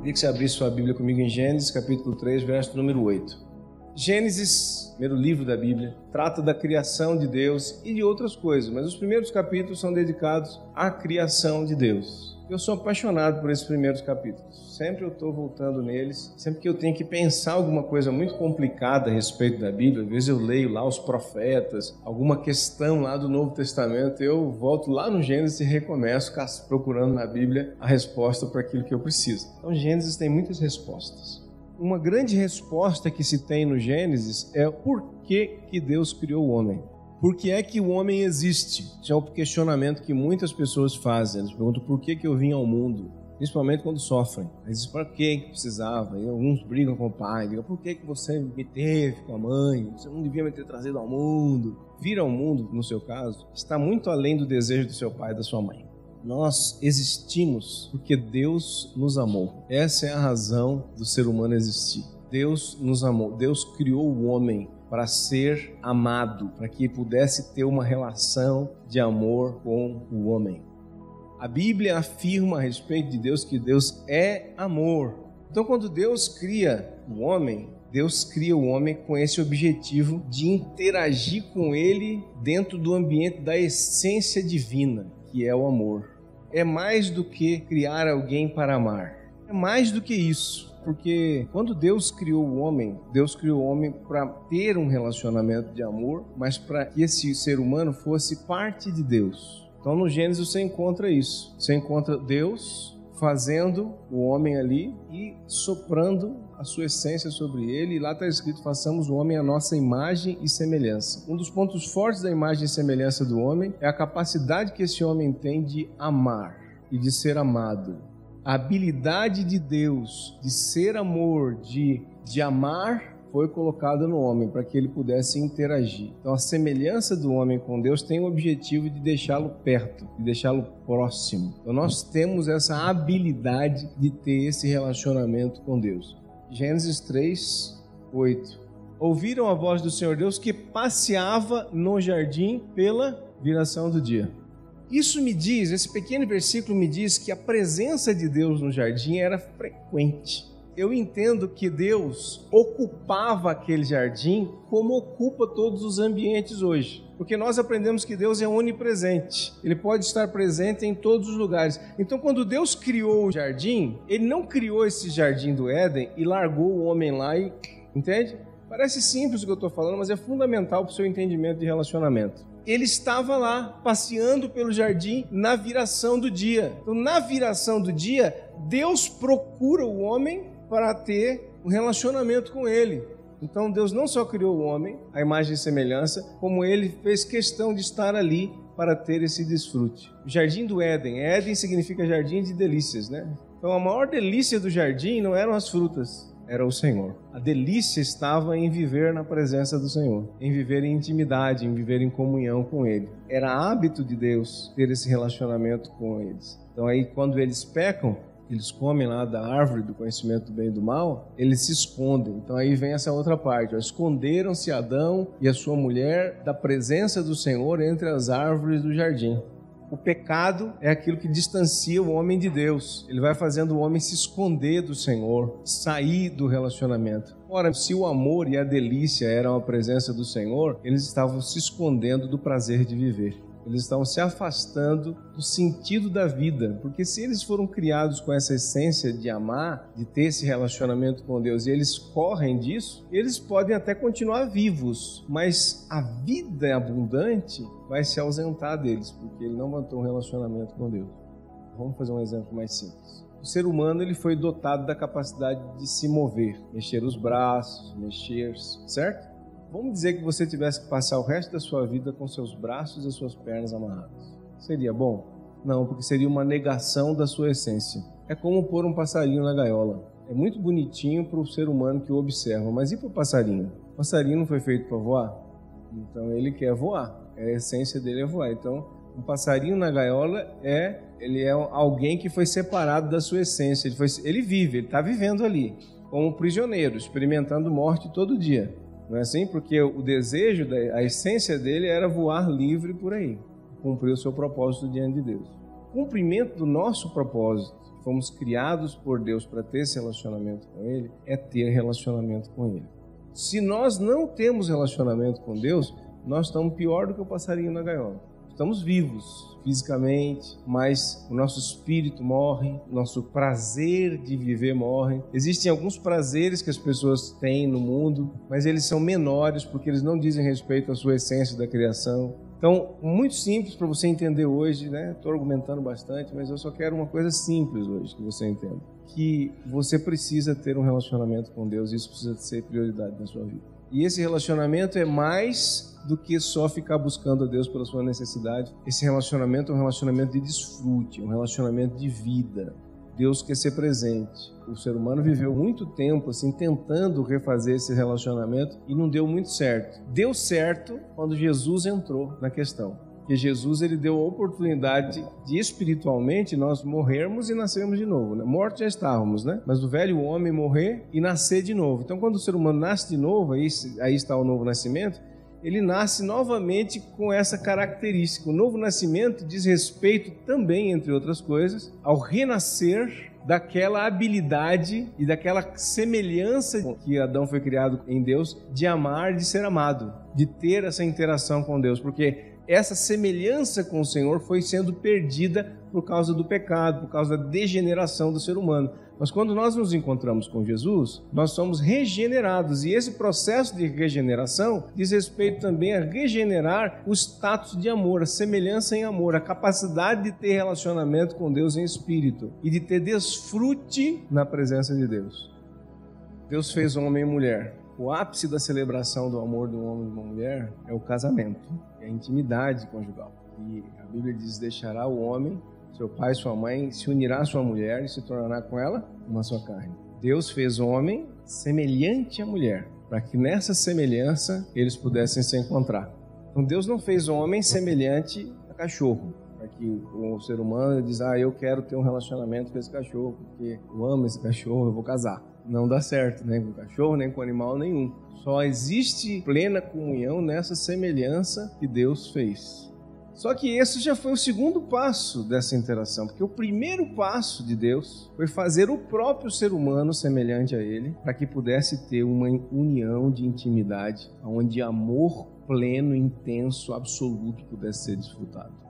Queria que você abrisse sua Bíblia comigo em Gênesis, capítulo 3, verso número 8. Gênesis, primeiro livro da Bíblia, trata da criação de Deus e de outras coisas, mas os primeiros capítulos são dedicados à criação de Deus. Eu sou apaixonado por esses primeiros capítulos. Sempre eu estou voltando neles, sempre que eu tenho que pensar alguma coisa muito complicada a respeito da Bíblia, às vezes eu leio lá os profetas, alguma questão lá do Novo Testamento, eu volto lá no Gênesis e recomeço procurando na Bíblia a resposta para aquilo que eu preciso. Então Gênesis tem muitas respostas. Uma grande resposta que se tem no Gênesis é por que Deus criou o homem. Por que é que o homem existe? Esse é um questionamento que muitas pessoas fazem. Eles perguntam por que eu vim ao mundo, principalmente quando sofrem. Eles dizem, para que precisava? E alguns brigam com o pai, digam, por que você me teve com a mãe? Você não devia me ter trazido ao mundo. Vir ao mundo, no seu caso, está muito além do desejo do seu pai e da sua mãe. Nós existimos porque Deus nos amou. Essa é a razão do ser humano existir. Deus nos amou. Deus criou o homem para ser amado, para que pudesse ter uma relação de amor com o homem. A Bíblia afirma a respeito de Deus que Deus é amor. Então, quando Deus cria o homem, Deus cria o homem com esse objetivo de interagir com ele dentro do ambiente da essência divina, que é o amor. É mais do que criar alguém para amar. É mais do que isso. Porque quando Deus criou o homem para ter um relacionamento de amor, mas para que esse ser humano fosse parte de Deus. Então no Gênesis você encontra isso. Você encontra Deus fazendo o homem ali e soprando a sua essência sobre ele. E lá está escrito, façamos o homem à nossa imagem e semelhança. Um dos pontos fortes da imagem e semelhança do homem é a capacidade que esse homem tem de amar e de ser amado. A habilidade de Deus de ser amor, de amar, foi colocada no homem para que ele pudesse interagir. Então a semelhança do homem com Deus tem o objetivo de deixá-lo perto, de deixá-lo próximo. Então nós temos essa habilidade de ter esse relacionamento com Deus. Gênesis 3, 8. Ouviram a voz do Senhor Deus que passeava no jardim pela viração do dia. Isso me diz, esse pequeno versículo me diz que a presença de Deus no jardim era frequente. Eu entendo que Deus ocupava aquele jardim como ocupa todos os ambientes hoje. Porque nós aprendemos que Deus é onipresente. Ele pode estar presente em todos os lugares. Então, quando Deus criou o jardim, Ele não criou esse jardim do Éden e largou o homem lá e... Entende? Parece simples o que eu estou falando, mas é fundamental para o seu entendimento de relacionamento. Ele estava lá, passeando pelo jardim na viração do dia. Então, na viração do dia, Deus procura o homem para ter um relacionamento com ele. Então, Deus não só criou o homem, a imagem e semelhança, como ele fez questão de estar ali para ter esse desfrute. O jardim do Éden. Éden significa jardim de delícias, né? Então, a maior delícia do jardim não eram as frutas, era o Senhor. A delícia estava em viver na presença do Senhor, em viver em intimidade, em viver em comunhão com Ele. Era hábito de Deus ter esse relacionamento com eles. Então aí quando eles pecam, eles comem lá da árvore do conhecimento do bem e do mal, eles se escondem. Então aí vem essa outra parte. Esconderam-se Adão e a sua mulher da presença do Senhor entre as árvores do jardim. O pecado é aquilo que distancia o homem de Deus. Ele vai fazendo o homem se esconder do Senhor, sair do relacionamento. Ora, se o amor e a delícia eram a presença do Senhor, eles estavam se escondendo do prazer de viver. Eles estavam se afastando do sentido da vida, porque se eles foram criados com essa essência de amar, de ter esse relacionamento com Deus, e eles correm disso, eles podem até continuar vivos, mas a vida abundante vai se ausentar deles, porque ele não mantém um relacionamento com Deus. Vamos fazer um exemplo mais simples. O ser humano ele foi dotado da capacidade de se mover, mexer os braços, certo? Vamos dizer que você tivesse que passar o resto da sua vida com seus braços e suas pernas amarrados. Seria bom? Não, porque seria uma negação da sua essência. É como pôr um passarinho na gaiola. É muito bonitinho para o ser humano que o observa, mas e para o passarinho? O passarinho não foi feito para voar? Então ele quer voar. A essência dele é voar. Então, um passarinho na gaiola ele é alguém que foi separado da sua essência. Ele vive, ele está vivendo ali, como um prisioneiro, experimentando morte todo dia. Não é assim? Porque o desejo, a essência dele era voar livre por aí, cumprir o seu propósito diante de Deus. cumprimento do nosso propósito, fomos criados por Deus para ter esse relacionamento com Ele, é ter relacionamento com Ele. Se nós não temos relacionamento com Deus, nós estamos pior do que o passarinho na gaiola. Estamos vivos fisicamente, mas o nosso espírito morre, nosso prazer de viver morre. Existem alguns prazeres que as pessoas têm no mundo, mas eles são menores porque eles não dizem respeito à sua essência da criação. Então, muito simples para você entender hoje, né? Estou argumentando bastante, mas eu só quero uma coisa simples hoje que você entenda. Que você precisa ter um relacionamento com Deus, isso precisa ser prioridade na sua vida. E esse relacionamento é mais do que só ficar buscando a Deus pela sua necessidade. Esse relacionamento é um relacionamento de desfrute, um relacionamento de vida. Deus quer ser presente. O ser humano viveu muito tempo assim tentando refazer esse relacionamento e não deu muito certo. Deu certo quando Jesus entrou na questão. Porque Jesus ele deu a oportunidade de espiritualmente nós morrermos e nascermos de novo. Né? Mortos já estávamos, né? Mas o velho homem morrer e nascer de novo. Então quando o ser humano nasce de novo, aí está o novo nascimento, ele nasce novamente com essa característica. O novo nascimento diz respeito também, entre outras coisas, ao renascer daquela habilidade e daquela semelhança que Adão foi criado em Deus, de amar, de ser amado, de ter essa interação com Deus, porque essa semelhança com o Senhor foi sendo perdida por causa do pecado, por causa da degeneração do ser humano. Mas quando nós nos encontramos com Jesus, nós somos regenerados. E esse processo de regeneração diz respeito também a regenerar o status de amor, a semelhança em amor, a capacidade de ter relacionamento com Deus em espírito e de ter desfrute na presença de Deus. Deus fez homem e mulher. O ápice da celebração do amor de um homem e de uma mulher é o casamento, é a intimidade conjugal. E a Bíblia diz, deixará o homem, seu pai e sua mãe, se unirá à sua mulher e se tornará com ela uma só carne. Deus fez o homem semelhante à mulher, para que nessa semelhança eles pudessem se encontrar. Então Deus não fez o homem semelhante a cachorro, para que o ser humano diz, eu quero ter um relacionamento com esse cachorro, porque eu amo esse cachorro, eu vou casar. Não dá certo, nem com cachorro, nem com animal nenhum. Só existe plena comunhão nessa semelhança que Deus fez. Só que esse já foi o segundo passo dessa interação, porque o primeiro passo de Deus foi fazer o próprio ser humano semelhante a Ele, para que pudesse ter uma união de intimidade, onde amor pleno, intenso, absoluto pudesse ser desfrutado.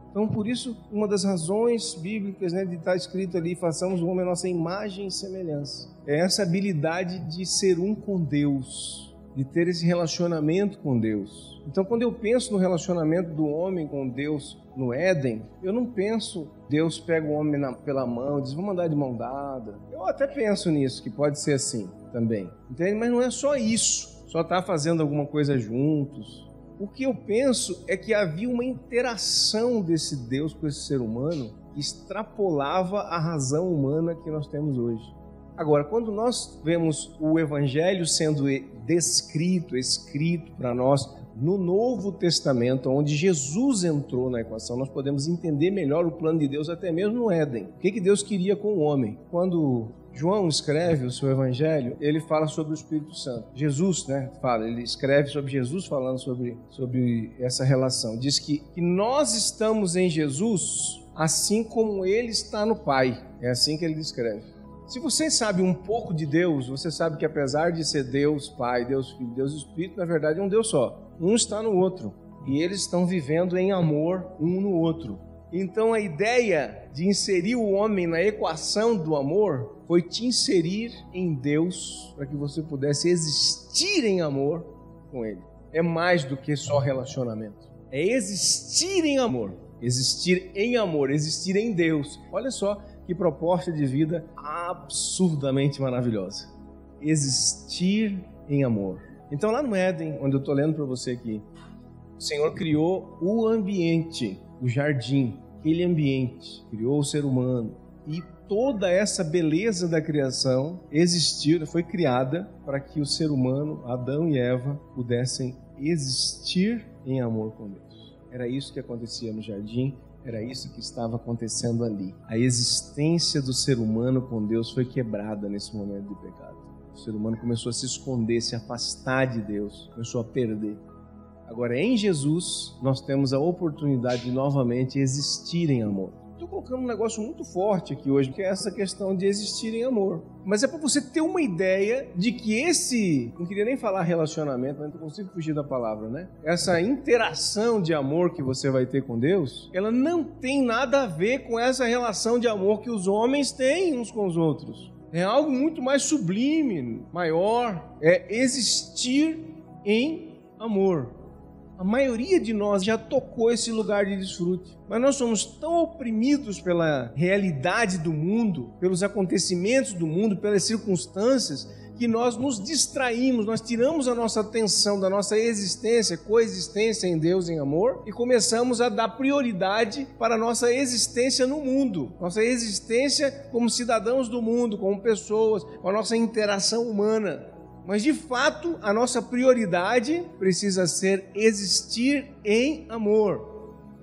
Então, por isso, uma das razões bíblicas, né, de estar escrito ali, façamos o homem a nossa imagem e semelhança. É essa habilidade de ser um com Deus, de ter esse relacionamento com Deus. Então, quando eu penso no relacionamento do homem com Deus no Éden, eu não penso, Deus pega o homem pela mão e diz, vamos andar de mão dada. Eu até penso nisso, que pode ser assim também. Entende? Mas não é só isso, só estar fazendo alguma coisa juntos. O que eu penso é que havia uma interação desse Deus com esse ser humano que extrapolava a razão humana que nós temos hoje. Agora, quando nós vemos o Evangelho sendo descrito, escrito para nós no Novo Testamento, onde Jesus entrou na equação, nós podemos entender melhor o plano de Deus até mesmo no Éden. O que Deus queria com o homem? Quando João escreve o seu Evangelho, ele fala sobre o Espírito Santo. Jesus, ele escreve sobre Jesus falando sobre essa relação. Diz que nós estamos em Jesus assim como Ele está no Pai. É assim que ele descreve. Se você sabe um pouco de Deus, você sabe que apesar de ser Deus Pai, Deus Filho, Deus Espírito, na verdade é um Deus só. Um está no outro. E eles estão vivendo em amor um no outro. Então a ideia de inserir o homem na equação do amor foi te inserir em Deus para que você pudesse existir em amor com Ele. É mais do que só relacionamento. É existir em amor. Existir em amor, existir em Deus. Olha só que proposta de vida absurdamente maravilhosa. Existir em amor. Então lá no Éden, onde eu estou lendo para você aqui, o Senhor criou o ambiente, o jardim, aquele ambiente, criou o ser humano. E toda essa beleza da criação existiu, foi criada para que o ser humano, Adão e Eva, pudessem existir em amor com Deus. Era isso que acontecia no jardim, era isso que estava acontecendo ali. A existência do ser humano com Deus foi quebrada nesse momento de pecado. O ser humano começou a se esconder, se afastar de Deus, começou a perder. Agora, em Jesus, nós temos a oportunidade de novamente existir em amor. estou colocando um negócio muito forte aqui hoje, que é essa questão de existir em amor. Mas é para você ter uma ideia de que não queria nem falar relacionamento, mas não consigo fugir da palavra, né? Essa interação de amor que você vai ter com Deus, ela não tem nada a ver com essa relação de amor que os homens têm uns com os outros. É algo muito mais sublime, maior, é existir em amor. A maioria de nós já tocou esse lugar de desfrute, mas nós somos tão oprimidos pela realidade do mundo, pelos acontecimentos do mundo, pelas circunstâncias, que nós nos distraímos, nós tiramos a nossa atenção da nossa existência, coexistência em Deus em amor, e começamos a dar prioridade para a nossa existência no mundo, nossa existência como cidadãos do mundo, como pessoas, com a nossa interação humana. Mas, de fato, a nossa prioridade precisa ser existir em amor.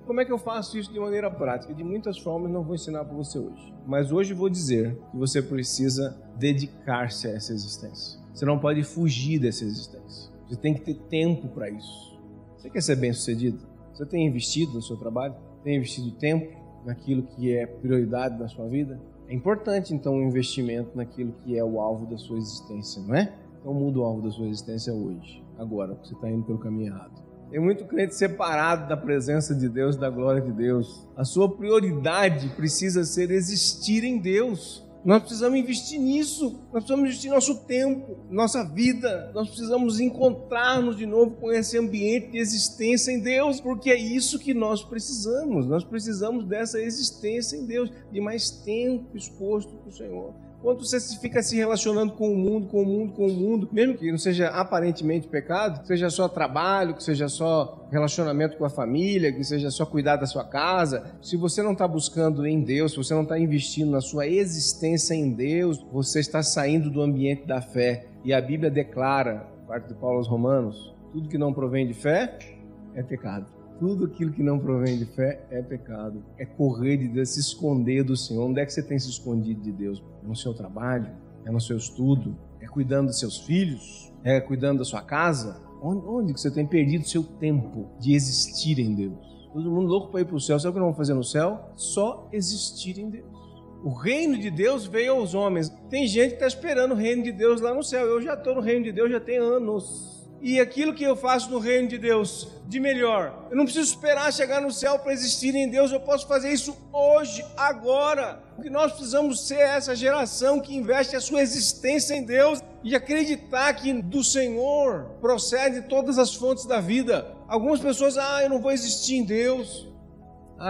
Como é que eu faço isso de maneira prática? De muitas formas, não vou ensinar para você hoje. Mas hoje vou dizer que você precisa dedicar-se a essa existência. Você não pode fugir dessa existência. Você tem que ter tempo para isso. Você quer ser bem-sucedido? Você tem investido no seu trabalho? Tem investido tempo naquilo que é prioridade na sua vida? É importante, então, um investimento naquilo que é o alvo da sua existência, não é? Então muda o alvo da sua existência hoje, agora, porque você está indo pelo caminho errado. Tem muito crente separado da presença de Deus, da glória de Deus. A sua prioridade precisa ser existir em Deus. Nós precisamos investir nisso, nós precisamos investir nosso tempo, nossa vida. Nós precisamos encontrar-nos de novo com esse ambiente de existência em Deus, porque é isso que nós precisamos. Nós precisamos dessa existência em Deus, de mais tempo exposto para o Senhor. Quando você fica se relacionando com o mundo, mesmo que não seja aparentemente pecado, que seja só trabalho, que seja só relacionamento com a família, que seja só cuidar da sua casa, se você não está buscando em Deus, se você não está investindo na sua existência em Deus, você está saindo do ambiente da fé. E a Bíblia declara, parte de Paulo aos Romanos, tudo que não provém de fé é pecado. Tudo aquilo que não provém de fé é pecado. É correr de Deus, se esconder do Senhor. Onde é que você tem se escondido de Deus? É no seu trabalho? É no seu estudo? É cuidando dos seus filhos? É cuidando da sua casa? Onde que você tem perdido seu tempo de existir em Deus? Todo mundo louco para ir para o céu. Sabe o que nós vamos fazer no céu? Só existir em Deus. O reino de Deus veio aos homens. Tem gente que está esperando o reino de Deus lá no céu. Eu já estou no reino de Deus já tem anos. E aquilo que eu faço no reino de Deus de melhor, eu não preciso esperar chegar no céu para existir em Deus, eu posso fazer isso hoje, agora. O que nós precisamos ser é essa geração que investe a sua existência em Deus e acreditar que do Senhor procede todas as fontes da vida. Algumas pessoas, eu não vou existir em Deus.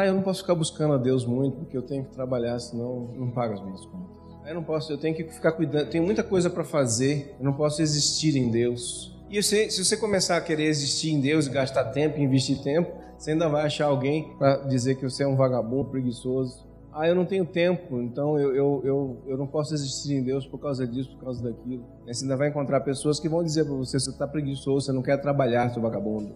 Eu não posso ficar buscando a Deus muito, porque eu tenho que trabalhar, senão não pago as minhas contas. Eu tenho que ficar cuidando, tenho muita coisa para fazer, eu não posso existir em Deus. E se você começar a querer existir em Deus, gastar tempo, investir tempo, você ainda vai achar alguém para dizer que você é um vagabundo, preguiçoso. Eu não tenho tempo, então eu não posso existir em Deus por causa disso, por causa daquilo. Você ainda vai encontrar pessoas que vão dizer para você está preguiçoso, você não quer trabalhar, seu vagabundo.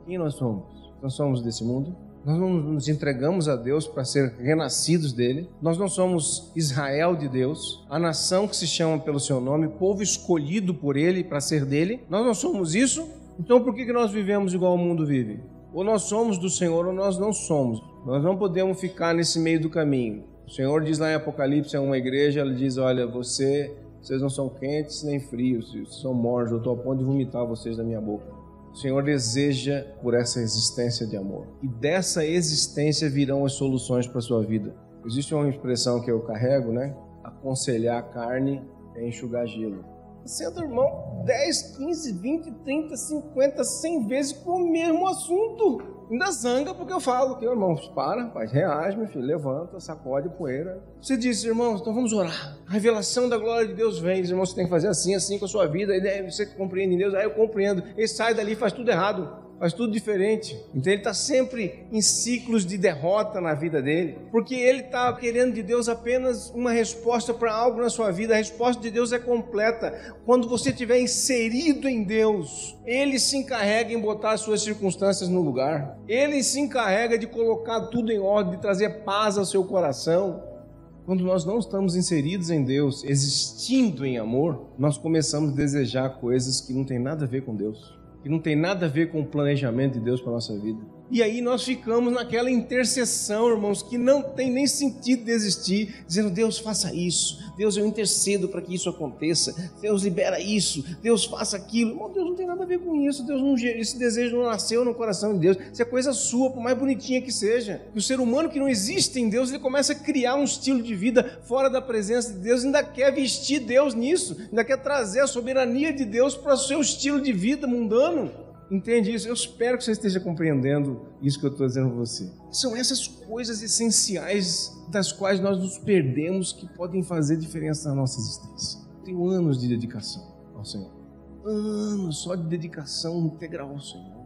Quem nós somos? Nós somos desse mundo? Nós não nos entregamos a Deus para ser renascidos dele. Nós não somos Israel de Deus, a nação que se chama pelo seu nome, povo escolhido por ele para ser dele. Nós não somos isso. Então por que nós vivemos igual o mundo vive? Ou nós somos do Senhor ou nós não somos. Nós não podemos ficar nesse meio do caminho. O Senhor diz lá em Apocalipse a uma igreja, ele diz, olha, vocês não são quentes nem frios, vocês são mornos, eu estou a ponto de vomitar vocês da minha boca. O Senhor deseja por essa existência de amor. E dessa existência virão as soluções para a sua vida. Existe uma expressão que eu carrego, né? Aconselhar a carne é enxugar gelo. Senta, irmão, 10, 15, 20, 30, 50, 100 vezes com o mesmo assunto. Ainda zanga porque eu falo que, irmão, para, pai, reage, meu filho, levanta, sacode poeira. Você diz, irmãos, então vamos orar. A revelação da glória de Deus vem, irmão, você tem que fazer assim, assim com a sua vida. Aí você compreende em Deus, aí eu compreendo. Ele sai dali e faz tudo errado. Faz tudo diferente. Então ele está sempre em ciclos de derrota na vida dele, porque ele está querendo de Deus apenas uma resposta para algo na sua vida. A resposta de Deus é completa. Quando você estiver inserido em Deus, ele se encarrega em botar as suas circunstâncias no lugar. Ele se encarrega de colocar tudo em ordem, de trazer paz ao seu coração. Quando nós não estamos inseridos em Deus, existindo em amor, nós começamos a desejar coisas que não tem nada a ver com Deus, que não tem nada a ver com o planejamento de Deus para a nossa vida. E aí nós ficamos naquela intercessão, irmãos, que não tem nem sentido desistir, dizendo: Deus, faça isso, Deus, eu intercedo para que isso aconteça, Deus, libera isso, Deus, faça aquilo. Irmão, Deus não tem nada a ver com isso, Deus não, esse desejo não nasceu no coração de Deus, isso é coisa sua, por mais bonitinha que seja. O ser humano que não existe em Deus, ele começa a criar um estilo de vida fora da presença de Deus, ainda quer vestir Deus nisso, ainda quer trazer a soberania de Deus para o seu estilo de vida mundano. Entende isso? Eu espero que você esteja compreendendo isso que eu estou dizendo a você. São essas coisas essenciais das quais nós nos perdemos que podem fazer diferença na nossa existência. Tenho anos de dedicação ao Senhor. Anos só de dedicação integral ao Senhor.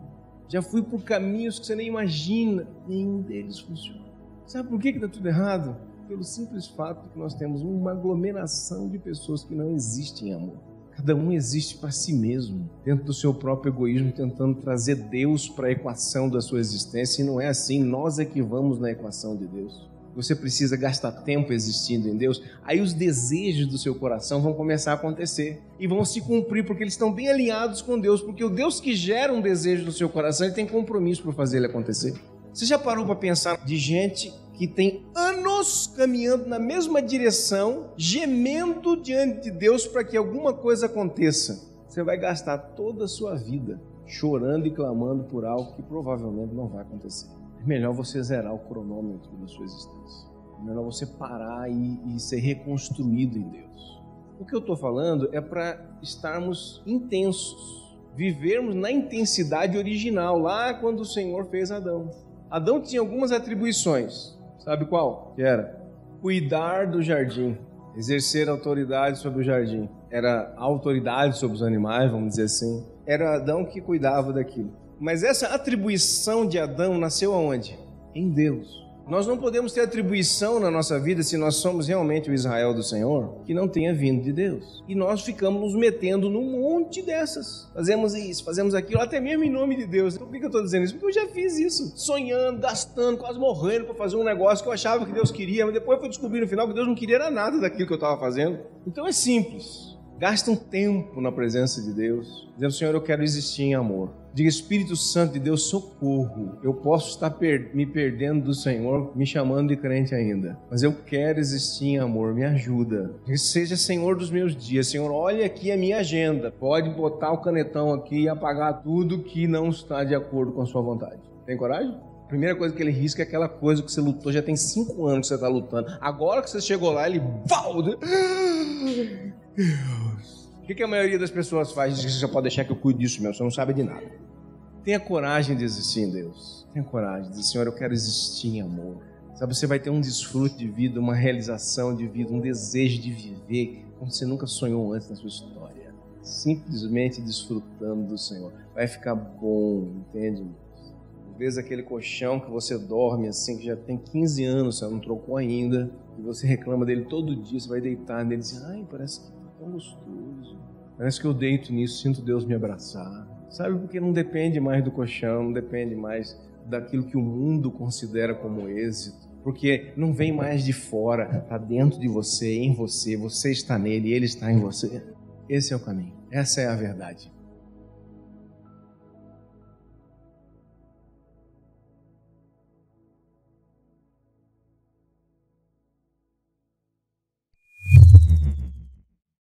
Já fui por caminhos que você nem imagina. Nenhum deles funciona. Sabe por que está tudo errado? Pelo simples fato de que nós temos uma aglomeração de pessoas que não existem em amor. Cada um existe para si mesmo, dentro do seu próprio egoísmo, tentando trazer Deus para a equação da sua existência. E não é assim, nós é que vamos na equação de Deus. Você precisa gastar tempo existindo em Deus, aí os desejos do seu coração vão começar a acontecer e vão se cumprir, porque eles estão bem alinhados com Deus, porque o Deus que gera um desejo no seu coração, ele tem compromisso para fazer ele acontecer. Você já parou para pensar de gente que tem anos caminhando na mesma direção, gemendo diante de Deus para que alguma coisa aconteça? Você vai gastar toda a sua vida chorando e clamando por algo que provavelmente não vai acontecer. É melhor você zerar o cronômetro da sua existência. É melhor você parar e ser reconstruído em Deus. O que eu estou falando é para estarmos intensos, vivermos na intensidade original, lá quando o Senhor fez Adão. Adão tinha algumas atribuições. Sabe qual? Que era cuidar do jardim, exercer autoridade sobre o jardim. Era a autoridade sobre os animais, vamos dizer assim. Era Adão que cuidava daquilo. Mas essa atribuição de Adão nasceu aonde? Em Deus. Nós não podemos ter atribuição na nossa vida, se nós somos realmente o Israel do Senhor, que não tenha vindo de Deus. E nós ficamos nos metendo num monte dessas. Fazemos isso, fazemos aquilo, até mesmo em nome de Deus. Então, por que eu estou dizendo isso? Porque eu já fiz isso. Sonhando, gastando, quase morrendo para fazer um negócio que eu achava que Deus queria, mas depois eu fui descobrir no final que Deus não queria era nada daquilo que eu estava fazendo. Então é simples. Gasta um tempo na presença de Deus, dizendo: Senhor, eu quero existir em amor. Diga: Espírito Santo de Deus, socorro. Eu posso estar me perdendo do Senhor, me chamando de crente ainda, mas eu quero existir em amor, me ajuda. Que seja Senhor dos meus dias. Senhor, olha aqui a minha agenda. Pode botar o canetão aqui e apagar tudo que não está de acordo com a sua vontade. Tem coragem? A primeira coisa que ele risca é aquela coisa que você lutou, já tem 5 anos que você está lutando. Agora que você chegou lá, ele... Deus. O que a maioria das pessoas faz? Diz que você já pode deixar que eu cuide disso mesmo, você não sabe de nada. Tenha coragem de existir em Deus. Tenha coragem de dizer: Senhor, eu quero existir em amor. Sabe, você vai ter um desfrute de vida, uma realização de vida, um desejo de viver como você nunca sonhou antes na sua história. Simplesmente desfrutando do Senhor. Vai ficar bom, entende? Às vezes aquele colchão que você dorme assim, que já tem 15 anos, você não trocou ainda, e você reclama dele todo dia, você vai deitar nele e diz: ai, parece que tá tão gostoso. Parece que eu deito nisso, sinto Deus me abraçar. Sabe, porque não depende mais do colchão, não depende mais daquilo que o mundo considera como êxito. Porque não vem mais de fora, está dentro de você, em você, você está nele e ele está em você. Esse é o caminho, essa é a verdade.